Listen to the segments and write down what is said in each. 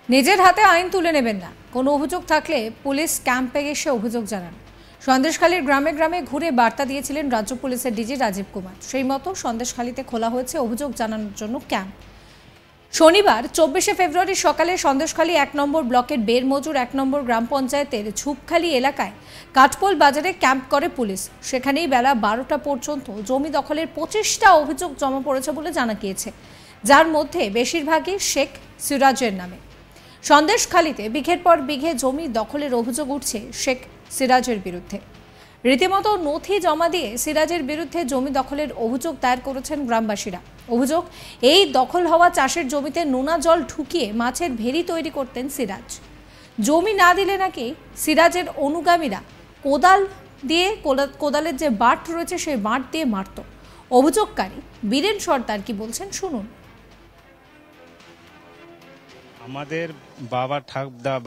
নিজের হাতে আইন তুলে নেবেন না, কোনো অভিযোগ থাকলে পুলিশ ক্যাম্পে এসে অভিযোগ জানান। সন্দেশখালীর গ্রামে গ্রামে ঘুরে বার্তা দিয়েছিলেন রাজ্য পুলিশের ডিজি রাজীব কুমার। সেই মতো সন্দেশখালীতে খোলা হয়েছে অভিযোগ জানানোর জন্য ক্যাম্প। শনিবার 24শে ফেব্রুয়ারি সকালে সন্দেশখালী 1 নম্বর ব্লকের বেরমজুর 1 নম্বর গ্রাম পঞ্চায়েতের ঝুপখালী এলাকায় কাঠপোল বাজারে ক্যাম্প করে পুলিশ। সেখানেই বেলা 12টা পর্যন্ত জমি দখলের 25টা অভিযোগ জমা পড়েছে বলে জানা গিয়েছে, যার মধ্যে বেশিরভাগই শেখ সিরাজের নামে। সন্দেশখালীতে বিঘের পর বিঘে জমি দখলের অভিযোগ উঠছে শেখ সিরাজের বিরুদ্ধে। রীতিমতো নথি জমা দিয়ে সিরাজের বিরুদ্ধে জমি দখলের অভিযোগ দায়ের করেছেন গ্রামবাসীরা। অভিযোগ, এই দখল হওয়া চাষের জমিতে নোনা জল ঢুকিয়ে মাছের ভেড়ি তৈরি করতেন সিরাজ। জমি না দিলে নাকি সিরাজের অনুগামীরা কোদাল দিয়ে কোদালের যে বাঁট রয়েছে সেই বাঁট দিয়ে মারত। অভিযোগকারী বীরেন সর্দার কি বলছেন শুনুন। আমাদের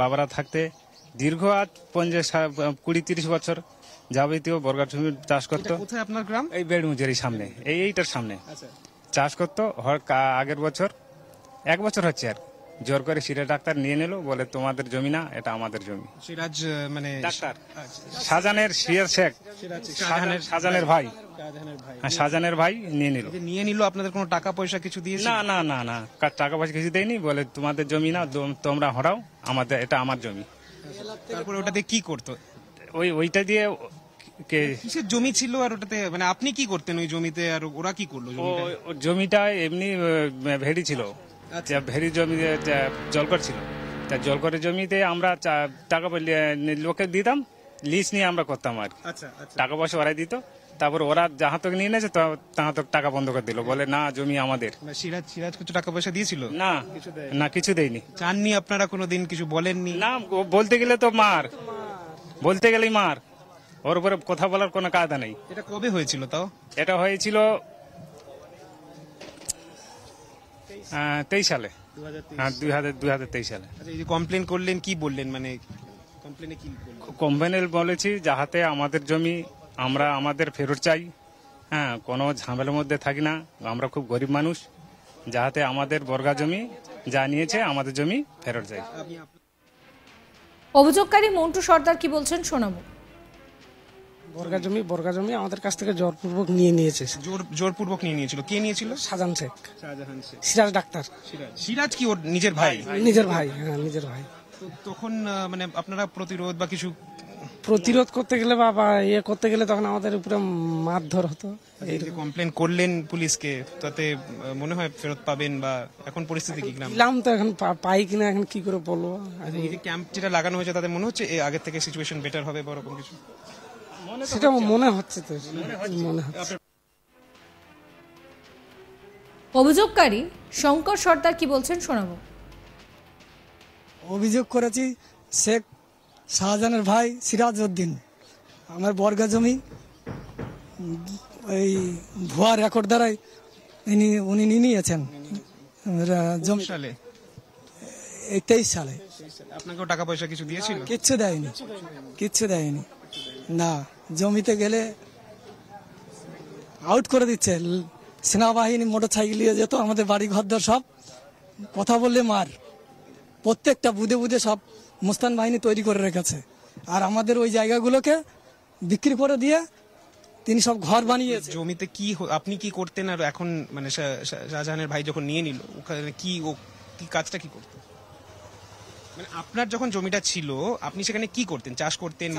বাবারা থাকতে দীর্ঘ আজ 20-30 বছর যাবতীয় বর্গা জমি চাষ করতো। কোথায় আপনার গ্রাম? এই বেড়মুজের সামনে, এইটার সামনে চাষ করতো। আগের বছর 1 বছর হচ্ছে আর জোর করে সিরাজ ডাক্তার নিয়ে নিল, বলে তোমাদের জমি না, এটা আমাদের জমি। সিরাজ মানে ডাক্তার শাহজাহানের শেখ শাহজাহানের ভাই, শাহজাহানের ভাই নিয়ে নিল। আপনাদের কোনো টাকা পয়সা কিছু দিয়েছে? না না না না, টাকা পয়সা কিছু দেয়নি, বলে তোমাদের জমি না, তোমরা হরাও, আমাদের এটা আমার জমি। তারপরে ওটাতে কি করতো? ওইটা দিয়ে কিসের জমি ছিল আর ওটাতে মানে আপনি কি করতেন ওই জমিতে, আর ওরা কি করলো? জমিটা এমনি ভেড়ি ছিল, ভেড়ি জমি জলকর ছিল। তা জলকরের জমিতে আমরা টাকা লোকে দিতাম, লিজ নিয়ে আমরা করতাম আর টাকা পয়সা ওরাই দিত। তারপর ওরা যাহা তোকে নিয়ে নিয়েছে তাহা তো টাকা বন্ধ করে দিল, বলে না জমি আমাদের। সিরাজ কিছু টাকা পয়সা দিয়েছিল? না কিছু দেয়নি। চাননি আপনারা কোনোদিন, কিছু বলেননি? না, বলতে গেলে তো মার, বলতে গেলেই মার, ওর উপরে কথা বলার কোনো কায়দা নেই। এটা কবে হয়েছিল তাও? এটা হয়েছিল 23 সালে, 2023 সালে। এই যে কমপ্লেন করলেন, কি বললেন? মানে কমপ্লেনে কি বললেন? কমপ্লেনে বলেছি যাহাতে আমাদের জমি আমরা আমাদের ফেরত চাই। হ্যাঁ, কোনো ঝামেলার মধ্যে থাকি না, আমরা খুব গরিব মানুষ, যাহাতে আমাদের বর্গা জমি যা নিয়েছে আমাদের জমি ফেরত যায়। অভিযোগকারী মন্টু সর্দার কি বলছেন শোনাবো। বর্গা জমি আমাদের কাছ থেকে জোরপূর্বক নিয়ে নিয়েছে। জোরপূর্বক নিয়ে নিয়েছিল? কে নিয়েছিল? শাহজাহান শেখ, সিরাজ ডাক্তার। সিরাজ কি ওর নিজের ভাই? নিজের ভাই, হ্যাঁ নিজের ভাই। তখন মানে আপনারা প্রতিরোধ বা কিছু করতে গেলে বা ইয়ে করতে গেলে তখন আমাদের উপরে মারধর হতো। এই যে কমপ্লেন করলেন পুলিশকে, তাতে মনে হয় ফেরত পাবেন? বা এখন পরিস্থিতি কি? দিলাম তো, এখন পাই কিনা এখন কি করে বলবো। এই যে ক্যাম্প যেটা লাগানো হয়েছে তাতে মনে হচ্ছে আগের থেকে সিচুয়েশন বেটার হবে বা এরকম কিছু? সেটা মনে হচ্ছে তো, মনে হচ্ছে। অভিযোগকারী শঙ্কর সর্দার কি বলছেন শোনাবো। অভিযোগ করেছি শেখ শাহজাহানের ভাই সিরাজ উদ্দিন, আমার বর্গা জমি ওই ভুয়া রেকর্ড দ্বারাই উনি নিয়ে নিয়েছেন জমি সালে, 23 সালে। আপনাকেও টাকা পয়সা কিছু দিয়েছিল? কিচ্ছু দেয়নি না। জমিতে গেলে আউট করে দিচ্ছে, সেনাবাহিনী মোটর সাইকেল নিয়ে যেত, আমাদের বাড়ি ঘরদর সব কথা বললে মার। প্রত্যেকটা বুধে সব মুস্তান বাহিনী তৈরি করে রেখেছে, আর আমাদের ওই জায়গাগুলোকে বিক্রি করে দিয়ে তিনি সব ঘর বানিয়েছে। জমিতে কি আপনি কি করতেন? আর এখন মানে শাহজাহানের ভাই যখন নিয়ে নিল, ওখানে কি কাজটা কি করতেন? মানে আপনার যখন জমিটা ছিল আপনি সেখানে কি করতেন? চাষ করতেন?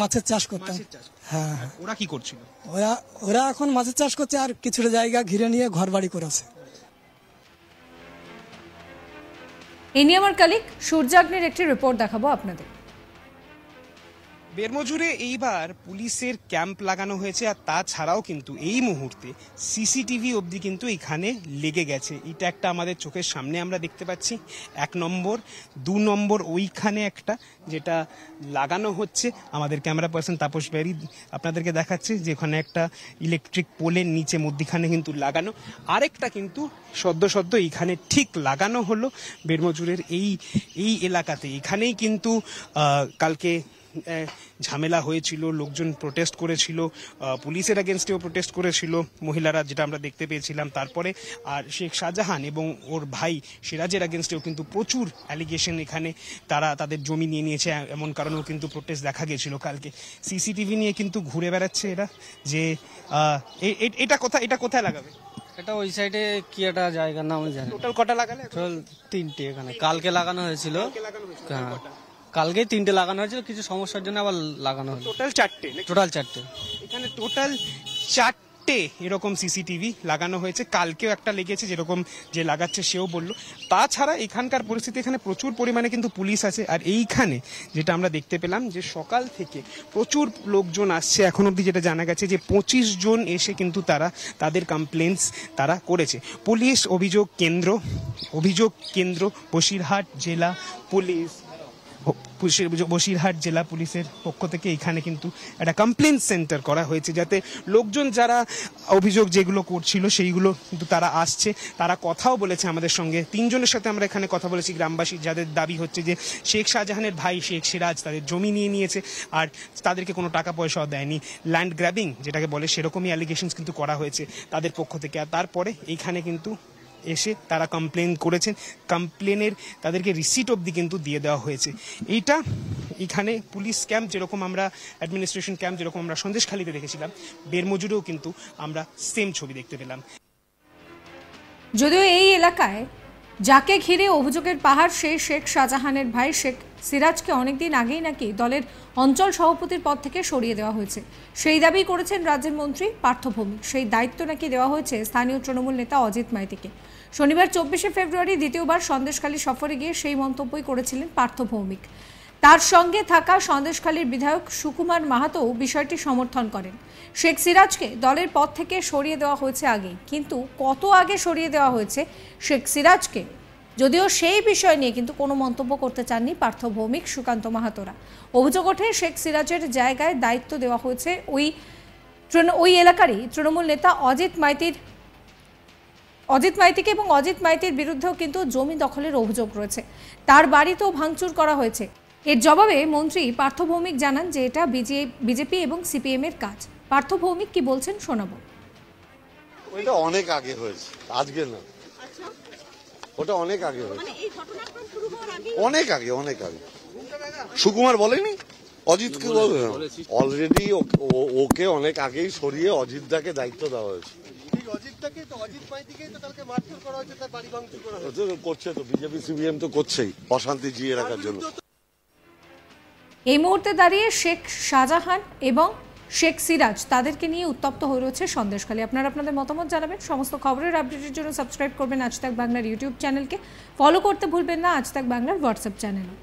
মাছের চাষ করতেন। হ্যাঁ। ওরা কি করছিল? ওরা এখন মাছের চাষ করছে, আর কিছুটা জায়গা ঘিরে নিয়ে ঘর বাড়ি করেছে। এই নিয়ে আমার কালিক সূর্যাগ্নের একটি রিপোর্ট দেখাবো আপনাদের। বেরমজুরে এইবার পুলিশের ক্যাম্প লাগানো হয়েছে, আর তাছাড়াও কিন্তু এই মুহূর্তে সিসিটিভি অবধি কিন্তু এখানে লেগে গেছে। এটা একটা আমাদের চোখের সামনে আমরা দেখতে পাচ্ছি। 1 নম্বর, 2 নম্বর ওইখানে একটা যেটা লাগানো হচ্ছে। আমাদের ক্যামেরা পার্সন তাপস বেরি আপনাদেরকে দেখাচ্ছে যে ওখানে একটা ইলেকট্রিক পোলের নিচে মধ্যখানে কিন্তু লাগানো, আরেকটা কিন্তু সদ্য এইখানে ঠিক লাগানো হলো বেরমজুরের এই এলাকাতে। এখানেই কিন্তু কালকে ঝামেলা হয়েছিল, লোকজন প্রোটেস্ট করেছিল, পুলিশের এগেনস্টেও প্রোটেস্ট করেছিল মহিলারা, যেটা আমরা দেখতে পেয়েছিলাম। তারপরে আর শেখ শাহজাহান এবং ওর ভাই সিরাজের এগেনস্টেও কিন্তু প্রচুর অ্যালিগেশন, এখানে তারা তাদের জমি নিয়ে নিয়েছে এমন কারণেও কিন্তু প্রোটেস্ট দেখা গেছিল কালকে। সিসিটিভি নিয়ে কিন্তু ঘুরে বেড়াচ্ছে এরা, যে এটা কোথায় লাগাবে? এটা ওই সাইডে কি একটা জায়গার নাম আমি জানি না। টোটাল কটা লাগালে? টোটাল 3টে এখানে কালকে লাগানো হয়েছিল। হ্যাঁ, কালকেই 3টে লাগানো হয়েছিল, কিছু সমস্যার জন্য আবার লাগানো হলো। টোটাল 4টে? টোটাল 4টে। এখানে টোটাল 4টে এরকম সিসিটিভি লাগানো হয়েছে। কালকেও একটা লেগেছে, যেরকম যে লাগাচ্ছে সেও বললো। তাছাড়া এখানকার পরিস্থিতি, এখানে প্রচুর পরিমাণে কিন্তু পুলিশ আছে। আর এইখানে যেটা আমরা দেখতে পেলাম যে সকাল থেকে প্রচুর লোকজন আসছে। এখন অবধি যেটা জানা গেছে যে 25 জন এসে কিন্তু তাদের কমপ্লেন্টস তারা করেছে। পুলিশ অভিযোগ কেন্দ্র বসিরহাট জেলা পুলিশ, বসিরহাট জেলা পুলিশের পক্ষ থেকে এখানে কিন্তু একটা কমপ্লেন সেন্টার করা হয়েছে, যাতে লোকজন যারা অভিযোগ যেগুলো করছিল সেইগুলো কিন্তু তারা আসছে। তারা কথাও বলেছে আমাদের সঙ্গে। 3 জনের সাথে আমরা এখানে কথা বলেছি, গ্রামবাসী, যাদের দাবি হচ্ছে যে শেখ শাহজাহানের ভাই শেখ সিরাজ তাদের জমি নিয়ে নিয়েছে আর তাদেরকে কোনো টাকা পয়সাও দেয়নি। ল্যান্ড গ্র্যাবিং যেটাকে বলে, সেরকমই অ্যালিগেশনস কিন্তু করা হয়েছে তাদের পক্ষ থেকে। আর তারপরে এইখানে কিন্তু এসে তারা কমপ্লেন করেছেন। কমপ্লেনের তাদেরকে রিসিট অবধি কিন্তু দিয়ে দেওয়া হয়েছে। এখানে পুলিশ ক্যাম্প যেরকম আমরা, অ্যাডমিনিস্ট্রেশন ক্যাম্প যেরকম আমরা সন্দেশখালীতে দেখেছিলাম, বেরমজুরেও কিন্তু আমরা সেম ছবি দেখতে পেলাম। যদিও এই এলাকায় যাকে ঘিরে অভিযোগের পাহাড়, সেই শেখ শাহজাহানের ভাই শেখ সিরাজকে অনেকদিন আগেই নাকি দলের অঞ্চল সভাপতির পদ থেকে সরিয়ে দেওয়া হয়েছে, সেই দাবি করেছেন রাজ্যের মন্ত্রী পার্থ ভৌমিক। সেই দায়িত্ব নাকি দেওয়া হয়েছে স্থানীয় তৃণমূল নেতা অজিত মাইতিকে। শনিবার 24শে ফেব্রুয়ারি দ্বিতীয়বার সন্দেশখালী সফরে গিয়ে সেই মন্তব্যই করেছিলেন পার্থ ভৌমিক। তার সঙ্গে থাকা সন্দেশখালীর বিধায়ক সুকুমার মাহাতোও বিষয়টি সমর্থন করেন। শেখ সিরাজকে দলের পদ থেকে সরিয়ে দেওয়া হয়েছে আগেই, কিন্তু কত আগে সরিয়ে দেওয়া হয়েছে শেখ সিরাজকে, যদিও সেই বিষয় নিয়ে কিন্তু কোনো মন্তব্য করতে চাননি পার্থ ভৌমিক, সুকান্ত মাহাতোরা। অভিযোগ ওঠে শেখ সিরাজের জায়গায় দায়িত্ব দেওয়া হয়েছে ওই এলাকারই তৃণমূল নেতা অজিত মাইতিকে, এবং অজিত মাইতির বিরুদ্ধেও কিন্তু জমি দখলের অভিযোগ রয়েছে। তার বাড়িতেও ভাঙচুর করা হয়েছে। এর জবাবে মন্ত্রী পার্থ ভৌমিক জানান যে এটা বিজেপি এবং সিপিএম এর কাজ। পার্থ ভৌমিক কি বলছেন শোনাবো। ওইটা অনেক আগে হয়েছে, আজকে না, ওটা অনেক আগে হয়েছে, অনেক আগে। সুকুমার বলেনি, অজিতকে অলরেডি ওকে অনেক আগেই সরিয়ে অজিতদাকে দায়িত্ব দেওয়া হয়েছে। করছে তো বিজেপি সিপিএম তো করছেই, অশান্তি জিয়ে রাখার জন্য। এই মুহূর্তে দাঁড়িয়ে শেখ শাহজাহান এবং শেখ সিরাজ তাদেরকে নিয়ে উত্তপ্ত হয়ে রয়েছে সন্দেশখালী। আপনারা আপনাদের মতামত জানাবেন। সমস্ত খবরের আপডেটের জন্য সাবস্ক্রাইব করবেন আজ তাক বাংলার ইউটিউব চ্যানেলকে, ফলো করতে ভুলবেন না আজ তাক বাংলার হোয়াটসঅ্যাপ চ্যানেলও।